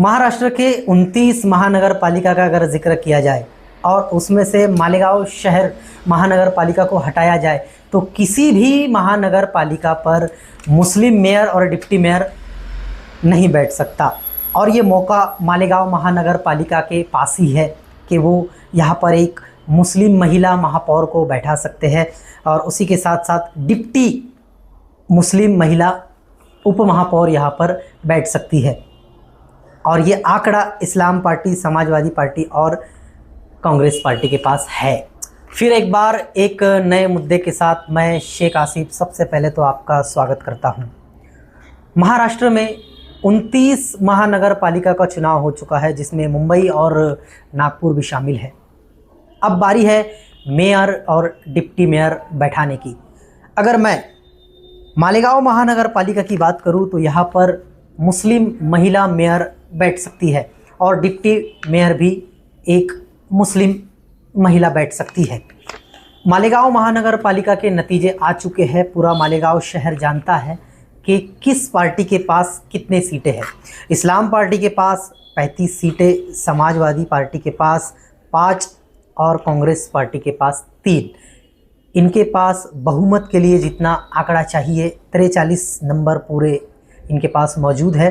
महाराष्ट्र के 29 महानगर पालिका का अगर जिक्र किया जाए और उसमें से मालेगांव शहर महानगर पालिका को हटाया जाए तो किसी भी महानगर पालिका पर मुस्लिम मेयर और डिप्टी मेयर नहीं बैठ सकता। और ये मौका मालेगांव महानगर पालिका के पास ही है कि वो यहाँ पर एक मुस्लिम महिला महापौर को बैठा सकते हैं और उसी के साथ साथ डिप्टी मुस्लिम महिला उप महापौर यहाँ पर बैठ सकती है। और ये आंकड़ा इस्लाम पार्टी, समाजवादी पार्टी और कांग्रेस पार्टी के पास है। फिर एक बार एक नए मुद्दे के साथ मैं शेख आसिफ सबसे पहले तो आपका स्वागत करता हूँ। महाराष्ट्र में 29 महानगर पालिका का चुनाव हो चुका है जिसमें मुंबई और नागपुर भी शामिल है। अब बारी है मेयर और डिप्टी मेयर बैठाने की। अगर मैं मालेगांव महानगर पालिका की बात करूं तो यहाँ पर मुस्लिम महिला मेयर बैठ सकती है और डिप्टी मेयर भी एक मुस्लिम महिला बैठ सकती है। मालेगांव महानगर पालिका के नतीजे आ चुके हैं। पूरा मालेगांव शहर जानता है कि किस पार्टी के पास कितने सीटें हैं। इस्लाम पार्टी के पास 35 सीटें, समाजवादी पार्टी के पास 5 और कांग्रेस पार्टी के पास 3। इनके पास बहुमत के लिए जितना आंकड़ा चाहिए 43 नंबर पूरे इनके पास मौजूद है।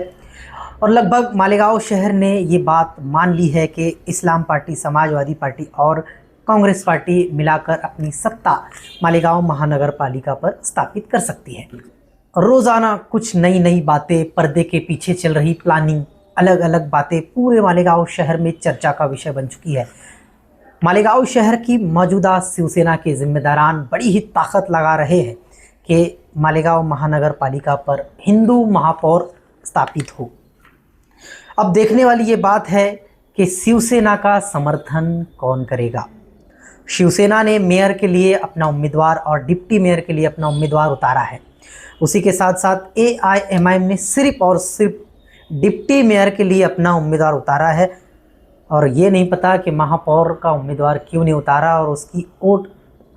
और लगभग मालेगांव शहर ने ये बात मान ली है कि इस्लाम पार्टी, समाजवादी पार्टी और कांग्रेस पार्टी मिलाकर अपनी सत्ता मालेगांव महानगर पालिका पर स्थापित कर सकती है। रोज़ाना कुछ नई नई बातें, पर्दे के पीछे चल रही प्लानिंग, अलग अलग बातें पूरे मालेगांव शहर में चर्चा का विषय बन चुकी है। मालेगांव शहर की मौजूदा शिवसेना के जिम्मेदारान बड़ी ही ताकत लगा रहे हैं कि मालेगांव महानगर पालिका पर हिंदू महापौर स्थापित हो। अब देखने वाली ये बात है कि शिवसेना का समर्थन कौन करेगा। शिवसेना ने मेयर के लिए अपना उम्मीदवार और डिप्टी मेयर के लिए अपना उम्मीदवार उतारा है। उसी के साथ साथ AIMIM ने सिर्फ और सिर्फ डिप्टी मेयर के लिए अपना उम्मीदवार उतारा है और ये नहीं पता कि महापौर का उम्मीदवार क्यों नहीं उतारा और उसकी वोट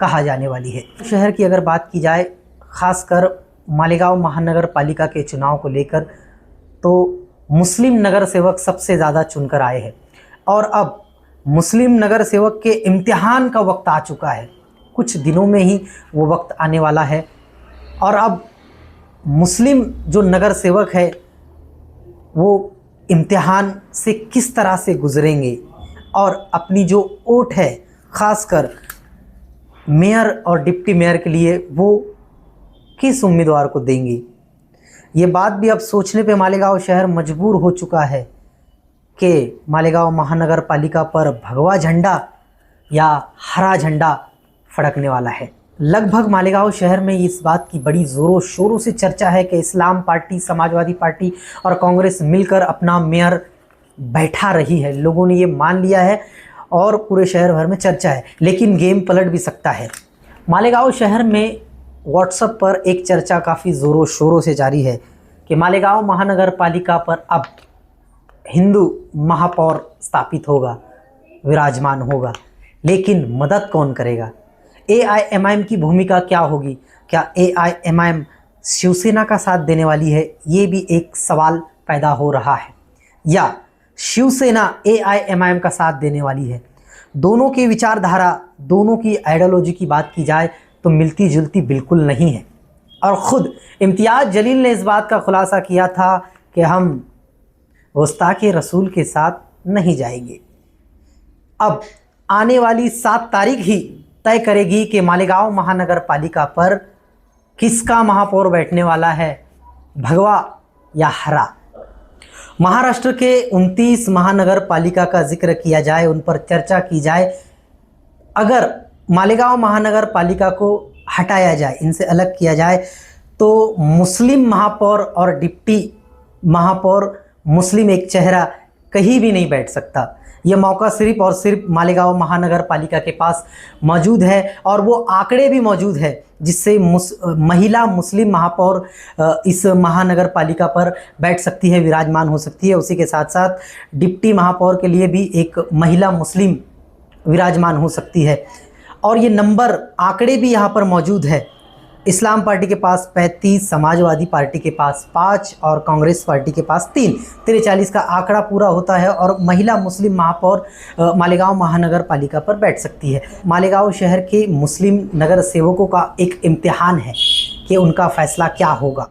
कहाँ जाने वाली है। शहर की अगर बात की जाए, खासकर मालेगांव महानगर पालिका के चुनाव को लेकर, तो मुस्लिम नगर सेवक सबसे ज़्यादा चुनकर आए हैं और अब मुस्लिम नगर सेवक के इम्तिहान का वक्त आ चुका है। कुछ दिनों में ही वो वक्त आने वाला है और अब मुस्लिम जो नगर सेवक है वो इम्तिहान से किस तरह से गुजरेंगे और अपनी जो वोट है ख़ासकर मेयर और डिप्टी मेयर के लिए वो किस उम्मीदवार को देंगे। ये बात भी अब सोचने पे मालेगांव शहर मजबूर हो चुका है कि मालेगांव महानगर पालिका पर भगवा झंडा या हरा झंडा फड़कने वाला है। लगभग मालेगांव शहर में इस बात की बड़ी ज़ोरों शोरों से चर्चा है कि इस्लाम पार्टी, समाजवादी पार्टी और कांग्रेस मिलकर अपना मेयर बैठा रही है। लोगों ने ये मान लिया है और पूरे शहर भर में चर्चा है, लेकिन गेम पलट भी सकता है। मालेगांव शहर में व्हाट्सएप पर एक चर्चा काफ़ी ज़ोरों शोरों से जारी है कि मालेगांव महानगर पालिका पर अब हिंदू महापौर स्थापित होगा, विराजमान होगा, लेकिन मदद कौन करेगा। AIMIM की भूमिका क्या होगी? क्या AIMIM शिवसेना का साथ देने वाली है? ये भी एक सवाल पैदा हो रहा है। या शिवसेना AIMIM का साथ देने वाली है? दोनों की विचारधारा, दोनों की आइडियोलॉजी की बात की जाए तो मिलती जुलती बिल्कुल नहीं है। और ख़ुद इम्तियाज़ जलील ने इस बात का खुलासा किया था कि हम गुस्ताखे रसूल के साथ नहीं जाएंगे। अब आने वाली 7 तारीख ही तय करेगी कि मालेगांव महानगर पालिका पर किसका महापौर बैठने वाला है, भगवा या हरा। महाराष्ट्र के 29 महानगर पालिका का जिक्र किया जाए, उन पर चर्चा की जाए, अगर मालेगांव महानगर पालिका को हटाया जाए, इनसे अलग किया जाए, तो मुस्लिम महापौर और डिप्टी महापौर मुस्लिम एक चेहरा कहीं भी नहीं बैठ सकता। यह मौका सिर्फ और सिर्फ मालेगांव महानगर पालिका के पास मौजूद है और वो आंकड़े भी मौजूद है जिससे महिला मुस्लिम महापौर इस महानगर पालिका पर बैठ सकती है, विराजमान हो सकती है। उसी के साथ साथ डिप्टी महापौर के लिए भी एक महिला मुस्लिम विराजमान हो सकती है और ये नंबर, आंकड़े भी यहाँ पर मौजूद है। इस्लाम पार्टी के पास 35, समाजवादी पार्टी के पास 5 और कांग्रेस पार्टी के पास 3। 43 का आंकड़ा पूरा होता है और महिला मुस्लिम महापौर मालेगांव महानगर पालिका पर बैठ सकती है। मालेगांव शहर के मुस्लिम नगर सेवकों का एक इम्तिहान है कि उनका फैसला क्या होगा।